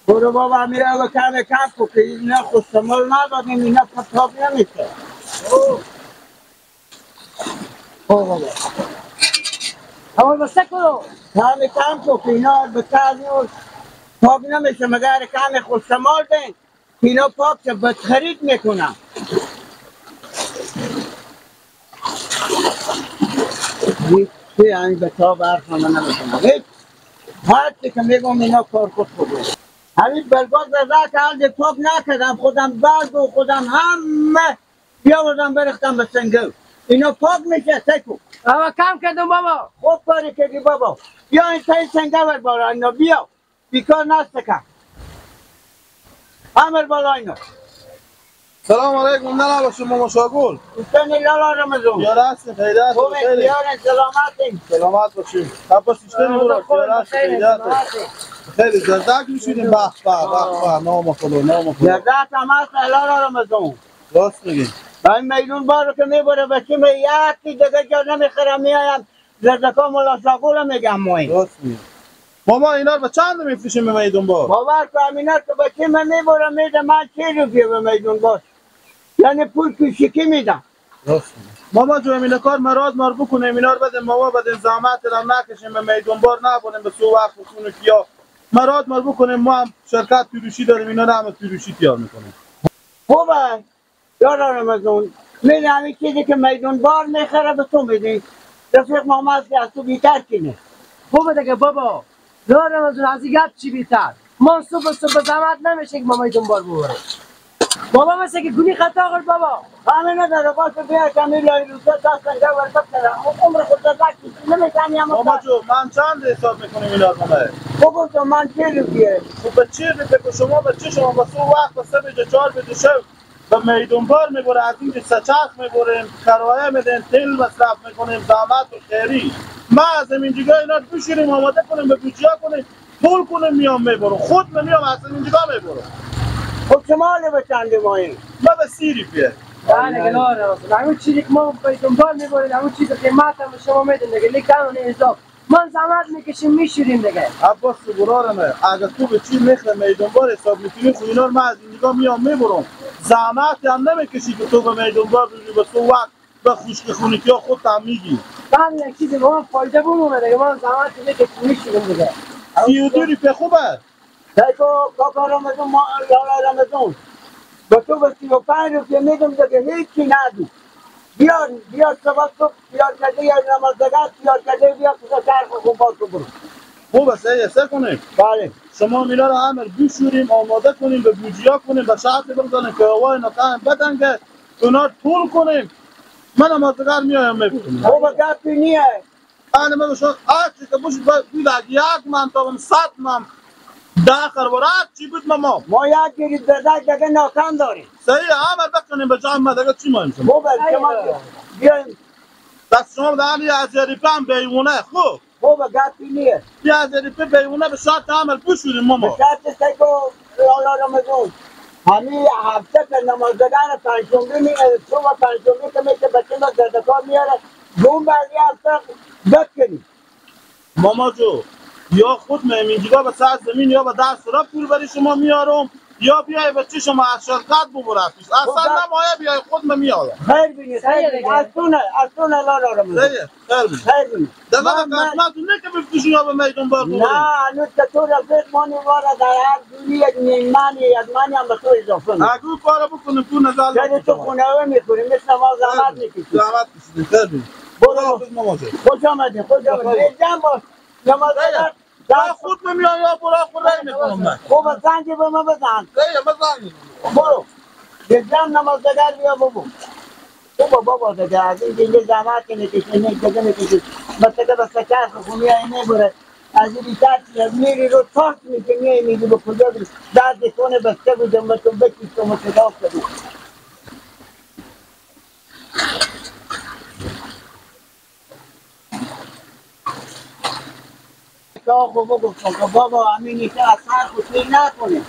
برو بابا میره و کم کم که اینا خستمال ندادیم اینا پتاب نمیشه. بابا اول بسته کنو کم کم که اینا به تعلیل پاک نمیشه مگر کم خستمال دین که اینا پاک که بد خرید میکنن. هیچی همین به تا برف همه نمیکنن هیچ هرچی که میگم اینا کار خود خود همین بلگاز رضا که حال پاک نکردم خودم برد و خودم همه بیاوردم برختم به سنگل اینا پاک میشه سکو. اما کم کردم بابا. خوب کاری کردی بابا. بیا این تایی سنگه بر بالا اینا بیا بیکار نستکم امر بالا اینا. سلام علیکم نه باشیم ماما شاگل. دوستانی لالا رمزون بیاره هستیم خیلی هستیم خوبه بیارن سلامتیم. سلامت باشیم عباس اشتری برو بیاره هستیم خیلی هستیم خیلی زردک میشونیم به به به به نام خدا نام خدا زردک هم هست لالا رمزون راست میگی. این میدون بارو که میبره بچه می یکی دیگه جا نمیخرم میایم زردکا ملا شاگل میگم مایی راست میگی. ماما اینا رو به چند میفروشیم به میدون بار؟ باور که امینات که بچه من میبره میده من 40 روپیه به میدون باش یعنی پول کشیکی میدم. راست میگی. ماما جو امین کار مراد مار بکنیم اینا رو بدیم ماما بدیم زحمت هم نکشیم به میدون بار نبونیم به سو وقت بخونه کیا مراد مار بکنیم ما هم شرکت پیروشی داریم اینا رو هم پیروشی تیار میکنیم. خوبه یارا رمزون میده همین چیزی که میدون بار میخره به تو میدی رفیق محمد که از تو بیتر کنه. خوبه دیگه بابا. دارم از اون از این گپ چی بیتر. ما صبح زحمت نمیشه که ما میدون بار ببریم. بابا مثل که گونی خطا کرد بابا. همه نداره باشه بیا کمی لای روزه دستن جا ورکت کرم عمر خود دزدکی نمیتونی هم ماما جو من چند حساب میکنیم اینا رو مامه؟ بگو تو من 40 روپیه. خب به چی روپیه که شما به چی شما به سو وقت به 3 بجه 4 بجه شب به میدون بار میبره از اینجا سچرخ میبریم کرایه میدیم تیل مصرف میکنیم زحمت و خیری ما از این جگه اینا رو بشوریم آماده کنیم به بوجیا کنیم طول کنیم میام میبرم خود من میام از این جگه میبرم. خب شما حالی به چندی مایی؟ ما به 30 روپیه. نه دیگه نه همون چیزی که ما میدون بار میبریم همون چیزی که قیمت هم به شما میدن دیگه لیکن اون حساب من زحمت میکشیم میشوریم دیگه. عباس برارمه اگر تو به چی میخوای میدون بار حساب میکنی خب اینا رو من از اینجا میام میبرم زحمت هم نمیکشی که تو به میدون بار بری به تو وقت به خشک خونگی ها خودت هم میگی. من یک چیزی به من فایده بمونه دیگه من زحمت میکشیم میشوریم دیگه. 32 روپیه خوبه. تایکو کاکا رمزون یارا رمزون به تو به 35 روپیه میدم دیگه هیچی ندو. بیار سبا تو بیار کده یا نمازدگت بیار کده بیار کده چرخ خوب باز تو برو. خوبه سه کنیم. بله شما اینا رو همه بشوریم آماده کنیم به بوجیا کنیم به شرط بگذاریم که هوای نقاهم بدنگه اونا رو طول کنیم من نمازدگر میایم میکنیم. خوبه گفتی نیه من به شما هرچی که باشید باید یک من تا 100 من 10 خروار هرچی بود ما یک گیرید زدک دیگه ناکم داریم. صحیح همه بکنیم به جمع دیگه چی مایم شما خوبه شما بیایم دست شما در 1000 روپیه هم بیونه خوب خوبه گفتی نیه 1000 روپیه بیونه به شرط عمل بشوریم ماما. به شرط تایکو یارا رمزون همین هفته که نمازدگان پنجشنبه صبح پنجشنبه که میشه بچه ما زدکار میاره جون بعدی هفته بد کنیم. ماما جو یا خود میمینجیگا به سر زمین یا به دست را پول بری شما میارم یا بیای بچه شما از شرکت ببرفتیش اصلا نمایه بیای خود میارم. خیر بینید از تونه لالا رمزون خیر بینید در واقع قسمتون نه که بفتیشون یا به میدون بار ببریم. نه هنوز که تو رفیق مانی وارا در هر دوری یک نیمانی یک مانی هم به تو اضافه میکنم. اگه کارو بکنیم تو نزال یعنی تو خونه میکنیم مثل ما زحمت میکشیم. زحمت کشیدیم خیر بینید. برو خوش آمدین خوش آمدین بیجم باش نمازدگان یا خود میام یا برا خود رای میکنم من. خوب زنگی به ما بزن بزنید برو بیجم نمازدگان بیا ببو خوبه بابا دیگه از این دیگه زحمت که نکشی نه دیگه نکشی مثل که به سکر خونی های نبره از این بیتر میری رو تاک میکنی میگی به کجا بری درد کنه بسته بودم به تو بکیش تو مصداق کنی که آخو بگفتم که بابا همین نیسته از سر خودی نکنه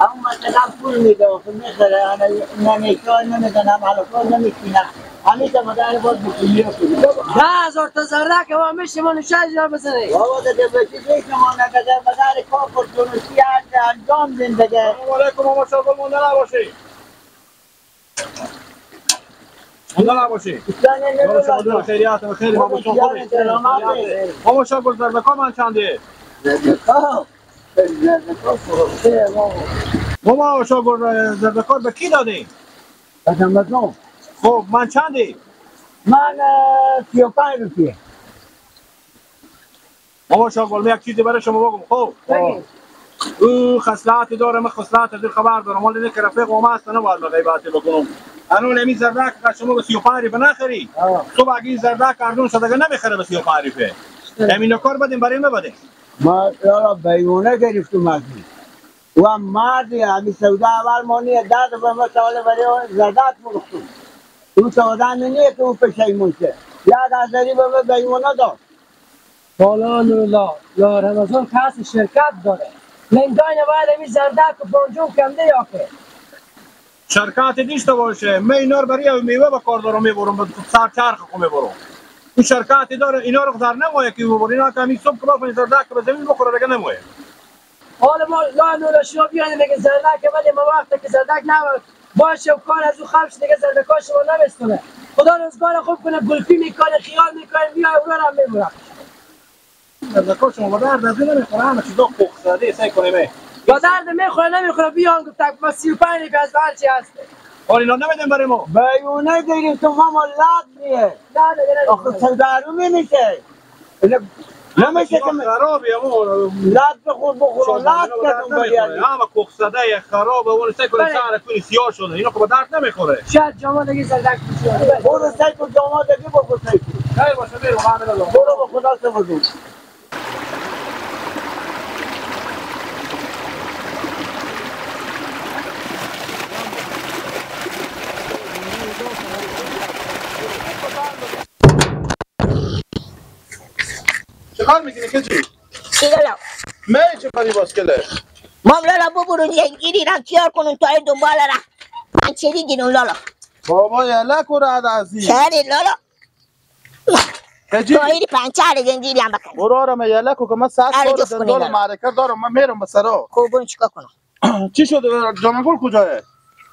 همون مثلا پول میده و میخره نمیشه نمیدنم حلقا نمیشینم همیشه مدار باز بکنی رو کنی 10,000 تا زرده که ما میشه ما 60,000 بزنیم. بابا دیگه بچه شما نگذر مدار کار کنی هر انجام دین دیگه. سلام علیکم ماما شاگل مونده نباشی. مونده نباشی. ماما شاگل به خیریات و خیلی ماما شاگل. ماما شاگل زربکا من چنده؟ ماما شاگل زربکا به کی دادی؟ بدم خب من چندی؟ من 35 روپیه. ماما شاگل یک چیزی برای شما بگم. خب او خصلتی داره، من خصلت از خبر دارم، ولی که رفیق و ما هست نباید به غیبتی بکنم. انون امی زردک که شما به 35 به نخری، تو اگه این زردک اردون صدقه نمیخره به 35 به. همین کار بدیم برای ما بده. ما یارا بیونه گرفتم از این و مردی همی سودا اول مانی داد به ما سواله برای زردک مرختم. اون سودا نیه که اون پشه ایمونشه. یک ازداری به ما بیونه داد. بالا نولا یا رمضان کس شرکت داره. من داینه باید امی زردک و بانجون کنده یا که شرکت دیشته باشه. من اینا رو برای میوه به کار دارم میبرم، به سر چرخ خو میبرم. اون شرکتی داره اینا رو خزر نمایه که ببر. اینا که همین صبح که بافن زردک به زمین بخوره دیگه نمایه. حالا ما لا نولا شما بیانیم بگه زردک ولی ما وقتی که زردک نمید باشه و کار از او خمش دیگه زردکا شما نمیستونه. خدا روزگار خوب کنه، گلفی میکنه، خیال میکنه، بیای اونا رو هم میبرم. زردکا شما به درد از این نمیخوره، همه چیزا پخت زده سعی کنیم. با درد میخوره نمیخوره بیان گفتک ما 35 روپیه از هرچی هسته. حال اینا نمیدیم برای ما. بیونه گرفتم ما لب نیه. آخه سودارو میمیشه. نمیشه که خرابی همون لب بخور بخور لب کردم باید. همه کخزده خرابه اون سعی کنیم شهر کنی سیاه شده. اینا که به درد نمیخوره. شاید جامعه دیگه زردک بشید. برو سعی کن جامعه دیگه بخور سعی کن. خیلی باشه برو همه ندارم. برو به خدا سپردون. چه کار میکنی که چی؟ چی لالا؟ می چه کاری باسکله؟ مام لالا ببرون یه رم تیار کنون تا این دنبال را پنچری گیرون لالا. بابا یلک و رد ازی چهره لالا؟ کجی؟ تا این پنچر زنجیری هم بکن. برو آرم یلک و که من 100 آره، سال جفت کنی زندان لالا. معرکه دارم. من میرم به سرا. خب برون چیکار کنم؟ چی شده؟ جامگل کجایه؟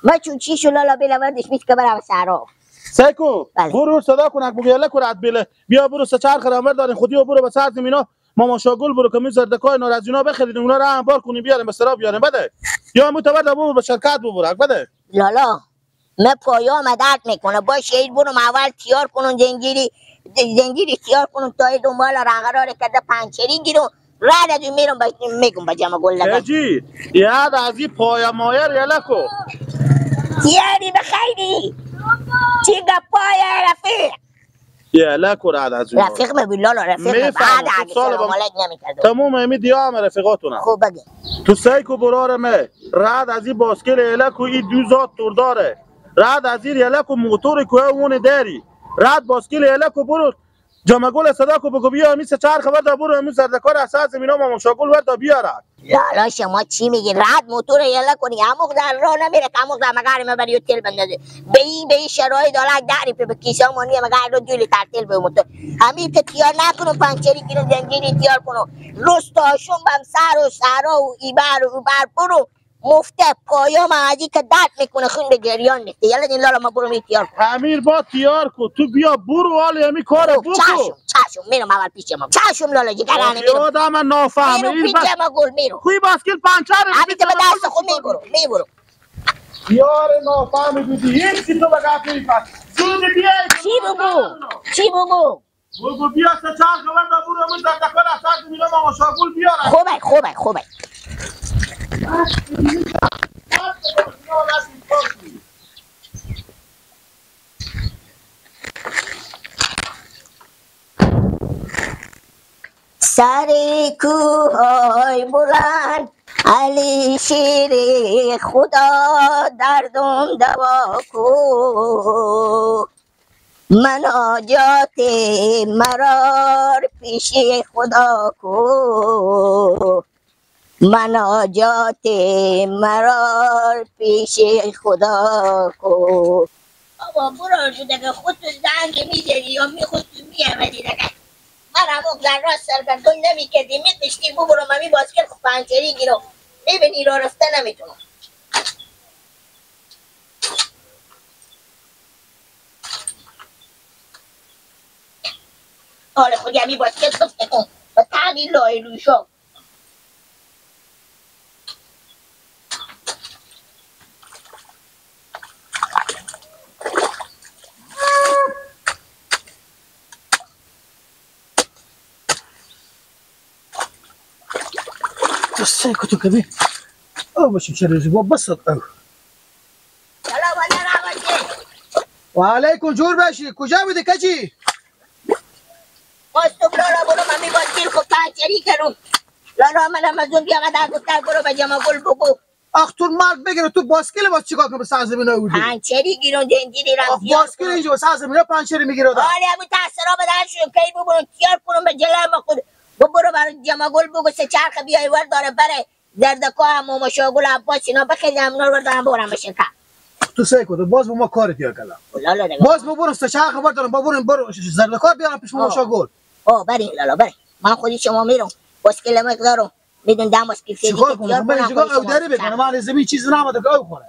ما چون چی شو لالا بلوردش میت که برم سرا. سیکو بله. برو صدا کنک بگو یلک و رد بله. بیا برو سه چرخ رامر دارین خودی و برو به سر زمینا ماما شاگل برو که می زردکای نار از اینا بخرید اونا رو انبار کنی بیاریم به سرا بیاریم بده. یا متبر برو به شرکت ببرک بده. لالا من پایا درد میکنه باشه این برو اول تیار کنون زنجیری تیار کنون تا این دنبال رنگرار کرده پنچری گیرون رد از این میرم میگم با جمع گل لگم. کجی یاد از این پایا مایر یلکو تیاری بخیری چی گپای رفیق یلک و رد از اینا رفیق مبین لالا رفیق بعد اگه سلام علیک نمیکرد تموم امی دیا همه رفیقاتونم خوب بگی تو سیکو برار مه رد از این باسکل یلک و این دو ذات تور داره رد از این یلک و موتور که اون داری رد باسکل یلک و برو جامگل صدا کو بگو بیا امی سه چهار خبر دا برو امی زردکار اساس زمینا ماما شاگل ورد دا بیارد لالا شما چی میگی رد موتور یلا کنی اموخ در راه نمیره اموخ در مگاری مبری و تیل بندازه به این شرایط دالا داری به کیسا مانی مگاری رو جولی ترتیل به موتور همین که تیار نکنو پنچری گیرو زنجیری تیار کنو رستاشون بم سر و سرا و ایبر و اوبر برو مفته پایا مغازی که درد میکنه خون به گریان نیسته یلا دین لالا ما برو می تیار کن امیر با تیار کو تو بیا برو حال امی کار بکو چشم میرم اول پیش ما چشم لالا جگرانه میرم آدم من نافهمه میرم پیش ما گل میرم خوی باسکل پنچر همین که به دست خود میبرم یار نافهمه بودی این چی تو بگاه کنی پس زود بیای چی بگو بگو بیا سه چهار خبر دا برو امی زردکار اساس زمینا ماما شاگل بیارد خوبه سر کوهای بلند علی شیر خدا دردم دوا کو مناجات مرار پیش خدا کو مناجات مرار پیش خدا کو بابا برو جو دیگه خودتو زنگ میزنی یا خودتو میامدی دیگه من همون در راست سرگردون نمیکردی میتشتی ببرم همی باسکل پنچری گیرم میبینی را رسته نمیتونم. حال خود یمی باید که تو بکن و تغییر لای روی شو. سه کتو کبی او باشیم چه روزی با بسط او سلام علیه رحمتی. و علیکم جور باشی کجا بوده کچی؟ باز تو لارا برو من میباید گیر خب پنچری کرم. لارا منم از اون بیامد گفتر برو به جمع گل بگو. آخ تو مرد بگیره تو باسکل باز چیکار کنه به سرزمین ها اوردی؟ پنچری گیرون دنجیری رم آخ باسکل اینجا به سرزمین ها پنچری میگیره آدم. آره همون تحصیرها به در شد کی ببرون تیار کنم به جلم خود برو برای جمع گل بگو سه چرخ بیای ور داره بره زردکا هم و مشاگل عباس اینا بخیزم اونا رو دارم برم بشه که تو سه کتو باز با ما کاری تیا کلا باز برو سه چرخ ور دارم برو زردکا بیارم پیش مشاگل. بریم لالا بریم من خودی شما میرم باسکل مقدارم بدون دماس که فیدی چیکار کنم من اینجا او داری بکنم من زمین چیزی نماده که او خوره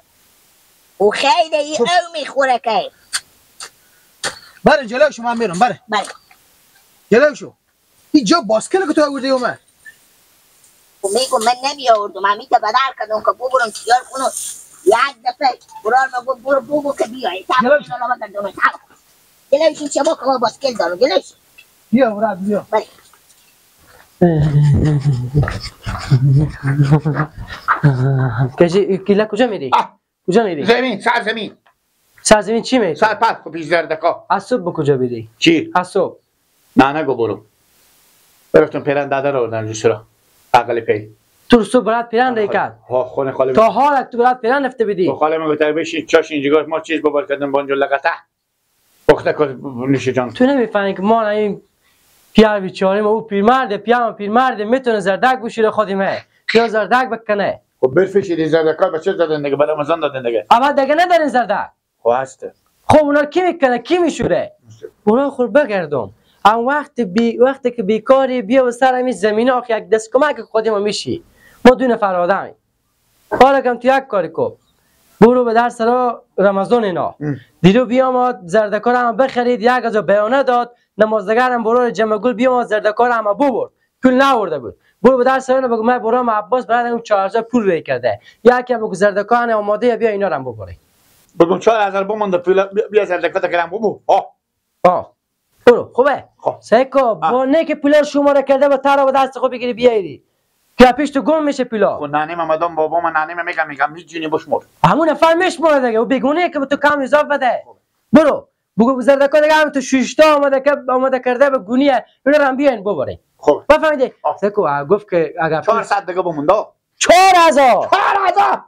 او خیلی ای او میخوره که بریم جلوشو من میرم بریم جلوشو اینجا باسکل که تو آوردی اومد میگم من نمی آوردم من میته بدر کردم که ببرم تیار کنم یک دفعه برار ما برو بگو که بیایی جلوشون شما که ما باسکل دارم جلوش بیا براد بیا کیلا کجا میری؟ کجا میری؟ زمین سرزمین سرزمین چی میری؟ سرپرست خب پیش زردکا از صبح به کجا بیدی؟ چی؟ از صبح نه نگو برو برفتم پیرن داده رو آوردن جوش را عقل پی تو صبح برات پیرن رای کرد؟ خونه خاله تا حالت تو برات پیرن رفته بیدی؟ تو خاله من گفتر بشی چاش اینجا ما چیز ببار کردن بانجو لگته بخته که نوشه جان تو نمیفهمی که ما این پیار بیچاره ما او پیرمرد میتونه زردک بشیره خودیمه یا زردک بکنه خب برفشید زردکا بچه دادن دیگه برای رمضان دادن دیگه اما دیگه ندارین زردک خب هسته خب اونا کی میکنه کی میشوره اونا خود بگردم وقتی که بیکاری بیا و سر همین زمین آخ یک دست کمک خودی ما میشی ما دو نفر آدمی حالا کم تو یک کاری کو برو به در سرا رمضان اینا دیرو بیامد زردکار هم بخرید 1000 بیانه داد نمازدگرم برو جمع گل بیامد زردکار هم ببرد پول نورده بود برو به در سرا بگو من برام عباس برای اون 4000 پول ری کرده یکی بگو زردکار آماده بیا اینا رو هم ببری بگم 4000 بمونده پول بیا زردکا گرم ببو برو خوبه سیکو با نه که پول شماره کرده و تارا به دست خود بگیری بیایری که پیش تو گم میشه پولا خب نانیم مدام بابا من نانیم میگم هیچ جونی بشمر همون نفر میشمره دیگه و بگونه که به تو کم اضافه بده برو بگو زردکا دیگه هم تو 6 تا آماده کرده به گونیه اینا رو بیاین ببرین خب بفهمیدی سیکو گفت که اگر 400 دیگه بمونده 4000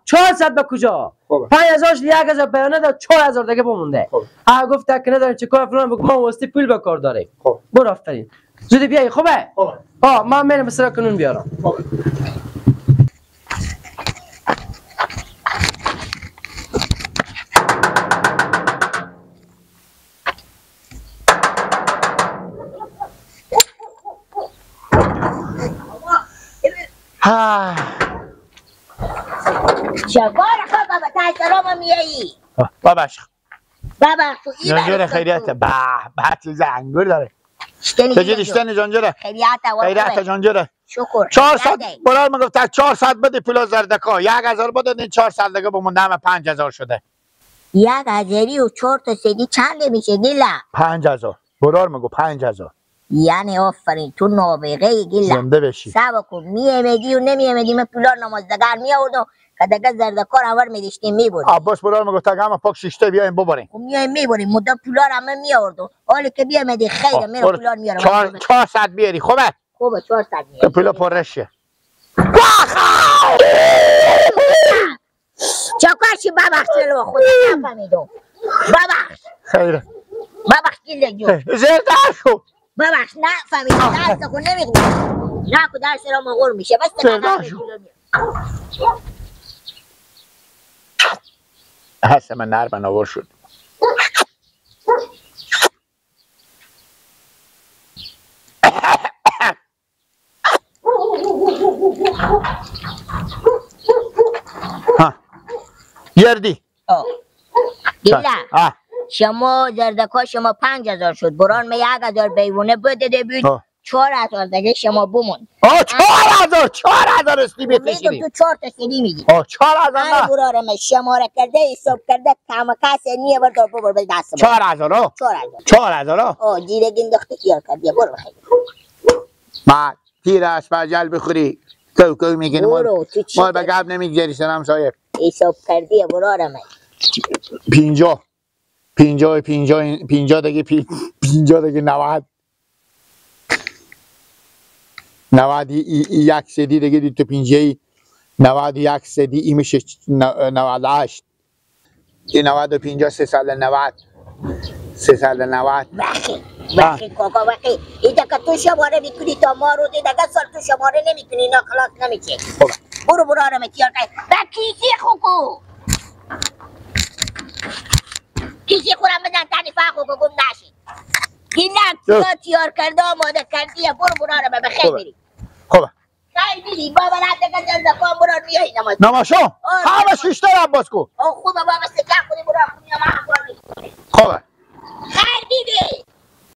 400 به کجا 5000 1000 بیانه داد 4000 دیگه بمونده گفت که نداره چیکار فلان بگو ما واسه پول به کار داریم برو آفرین زودی بیای خوبه من میرم سر کنون بیارم چگاه خواه بابا تا سرام میایی باباش بابا تو این جانجور خیریت به چیز انگور داره چجور اشتنی جانجوره خیریت جانجوره شکر 400 برای من گفت 400 بده پولا زردکا 1000 بده این 400 دیگه بمونده همه 5000 شده 1000 و 4 تا سدی چند میشه گیلا 5000 برار مگو 5000 یعنی آفرین تو نابغه گیلا زنده بشی سبا کن میامدی و نمیامدی من پولار نمازدگر میآوردم که دیگه زردکار اول میداشتیم میبریم عباس برار مگو تا همه پاک شیشته بیایم ببریم خب میایم میبریم مدام پولار همه میآوردم حالی که بیامدی خیره میرم پولار میارم 400 بیاری خوبه 400 میاری پولا پرشه چاکاشی ببخش لو خدا نفهمیدم ببخش خیره ببخش گیله جو زرداشو ببخش نفهمیدم درست خود نمیگم نه که درس را مغور میشه بس زرداشو هست من نرم نوار شد گردی گیلا آه شما زردکا شما 5000 شد بران می 1000 بیونه بده بود 4000 دیگه شما بمون 4000 استی میگم بتشیدی تو 4 تا سیدی میگی 4000 آره نه برارم شماره کرده حساب کرده کم کسی نیه بردار ببر به دست 4000 4000 جیره گندخته کیار کردی برو بخیر ما تیر اسپاجل بخوری کو میگن برو تو چی ما به گپ نمیگذاری سلام صاحب حساب کردی برارم 50 دیگه 50 دیگه 90 یک سدی دیگه تو 50 91 سدی این میشه 98 این 90 و 50 390 بخی کاکا بخی ایده که تو شماره میکنی تا ما رو دیده سال تو شماره نمیکنی اینا خلاص نمیشه برو برارم تیار کردی کیسی خوکو کیسی خورم بدن تنی خوکو گم نشی گینک تا تیار کرده آماده کردیه برو برارم بخیر بری خوبه خیلی بیری بابا رد که زندکان برار میایی نماز نماشا همه شیشتر عباس کو خوبه بابا سکر کنی برار کنی یا من خوبه خیلی بیری